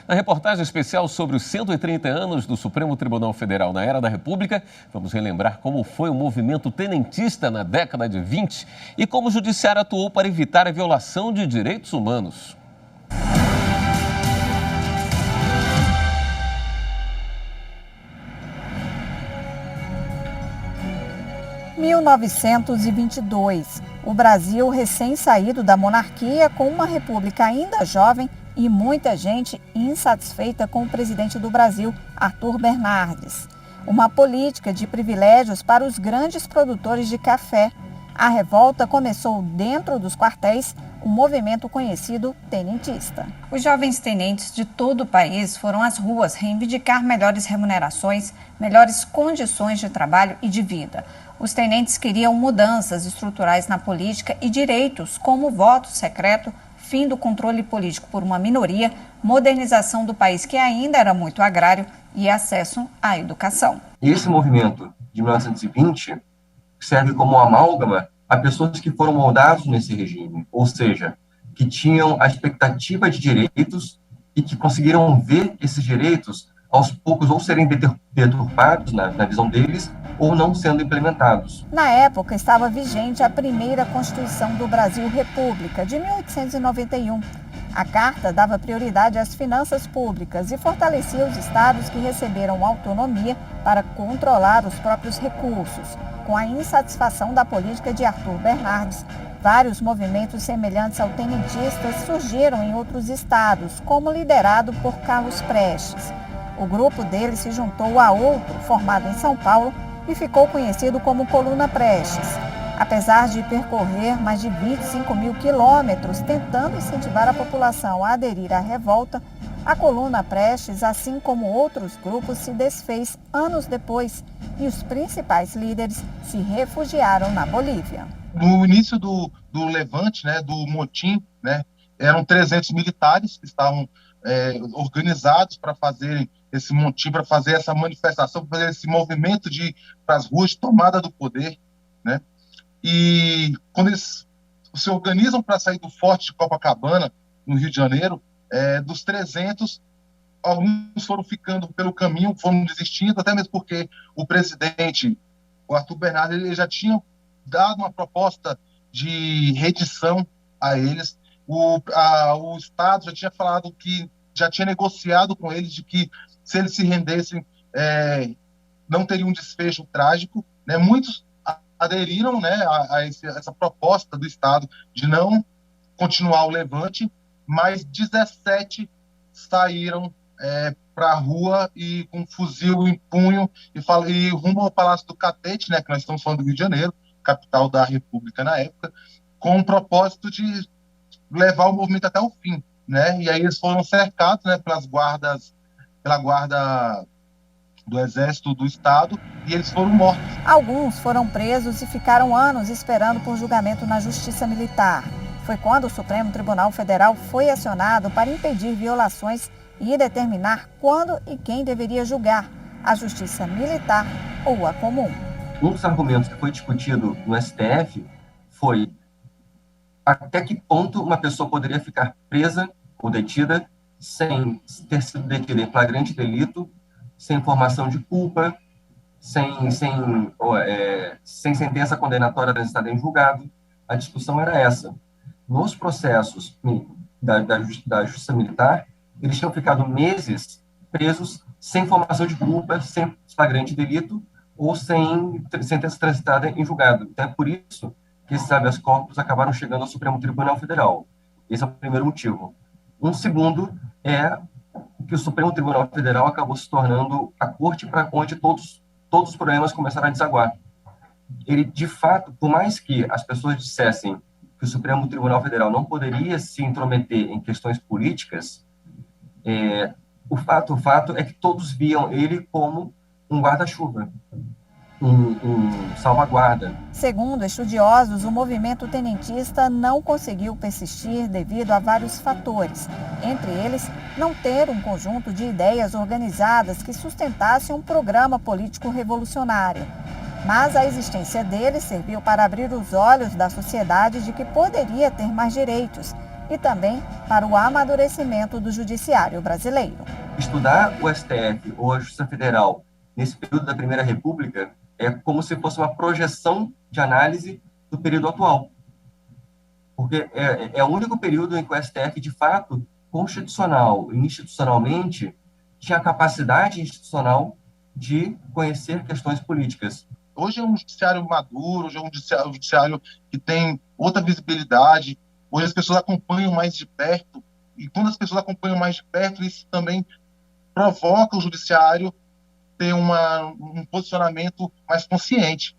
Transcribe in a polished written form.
Na reportagem especial sobre os 130 anos do Supremo Tribunal Federal na Era da República, vamos relembrar como foi o movimento tenentista na década de 20 e como o judiciário atuou para evitar a violação de direitos humanos. Em 1922, o Brasil recém-saído da monarquia com uma república ainda jovem e muita gente insatisfeita com o presidente do Brasil, Arthur Bernardes. Uma política de privilégios para os grandes produtores de café. A revolta começou dentro dos quartéis, um movimento conhecido tenentista. Os jovens tenentes de todo o país foram às ruas reivindicar melhores remunerações, melhores condições de trabalho e de vida. Os tenentes queriam mudanças estruturais na política e direitos, como voto secreto, fim do controle político por uma minoria, modernização do país que ainda era muito agrário e acesso à educação. Esse movimento de 1920 serve como amálgama a pessoas que foram moldados nesse regime, ou seja, que tinham a expectativa de direitos e que conseguiram ver esses direitos aos poucos ou serem deturpados na visão deles ou não sendo implementados. Na época, estava vigente a primeira Constituição do Brasil República, de 1891. A Carta dava prioridade às finanças públicas e fortalecia os estados que receberam autonomia para controlar os próprios recursos. Com a insatisfação da política de Arthur Bernardes, vários movimentos semelhantes ao tenentista surgiram em outros estados, como liderado por Carlos Prestes. O grupo dele se juntou a outro, formado em São Paulo, e ficou conhecido como Coluna Prestes. Apesar de percorrer mais de 25 mil quilômetros tentando incentivar a população a aderir à revolta, a Coluna Prestes, assim como outros grupos, se desfez anos depois e os principais líderes se refugiaram na Bolívia. No início do levante, do motim, eram 300 militares que estavam organizados para fazerem esse motim, para fazer essa manifestação, para fazer esse movimento para as ruas de tomada do poder, E quando eles se organizam para sair do Forte de Copacabana, no Rio de Janeiro, dos 300, alguns foram ficando pelo caminho, foram desistindo, até mesmo porque o presidente, o Arthur Bernardes, ele já tinha dado uma proposta de redição a eles. O Estado já tinha falado que já tinha negociado com eles de que se eles se rendessem, não teria um desfecho trágico. Muitos aderiram a essa proposta do Estado de não continuar o levante, mas 17 saíram para a rua e com um fuzil em punho e rumo ao Palácio do Catete, que nós estamos falando do Rio de Janeiro, capital da República na época, com o propósito de levar o movimento até o fim. E aí eles foram cercados pela guarda do Exército do Estado e eles foram mortos. Alguns foram presos e ficaram anos esperando por julgamento na Justiça Militar. Foi quando o Supremo Tribunal Federal foi acionado para impedir violações e determinar quando e quem deveria julgar, a Justiça Militar ou a comum. Um dos argumentos que foi discutido no STF foi até que ponto uma pessoa poderia ficar presa ou detida sem ter sido detida em flagrante delito, sem informação de culpa, sem sentença condenatória transitada em julgado. A discussão era essa. Nos processos da Justiça Militar, eles tinham ficado meses presos sem informação de culpa, sem flagrante delito ou sem sentença transitada em julgado. Então, é por isso que esses habeas corpus acabaram chegando ao Supremo Tribunal Federal. Esse é o primeiro motivo. Um segundo é que o Supremo Tribunal Federal acabou se tornando a corte para onde todos os problemas começaram a desaguar. Ele, de fato, por mais que as pessoas dissessem que o Supremo Tribunal Federal não poderia se intrometer em questões políticas, o fato é que todos viam ele como um guarda-chuva, um salvaguarda. Segundo estudiosos, o movimento tenentista não conseguiu persistir devido a vários fatores, entre eles não ter um conjunto de ideias organizadas que sustentassem um programa político revolucionário. Mas a existência dele serviu para abrir os olhos da sociedade de que poderia ter mais direitos e também para o amadurecimento do judiciário brasileiro. Estudar o STF ou a Justiça Federal nesse período da Primeira República é como se fosse uma projeção de análise do período atual. Porque é o único período em que o STF, de fato, constitucional e institucionalmente, tinha a capacidade institucional de conhecer questões políticas. Hoje é um judiciário maduro, hoje é um judiciário que tem outra visibilidade, hoje as pessoas acompanham mais de perto, e quando as pessoas acompanham mais de perto, isso também provoca o judiciário ter um posicionamento mais consciente.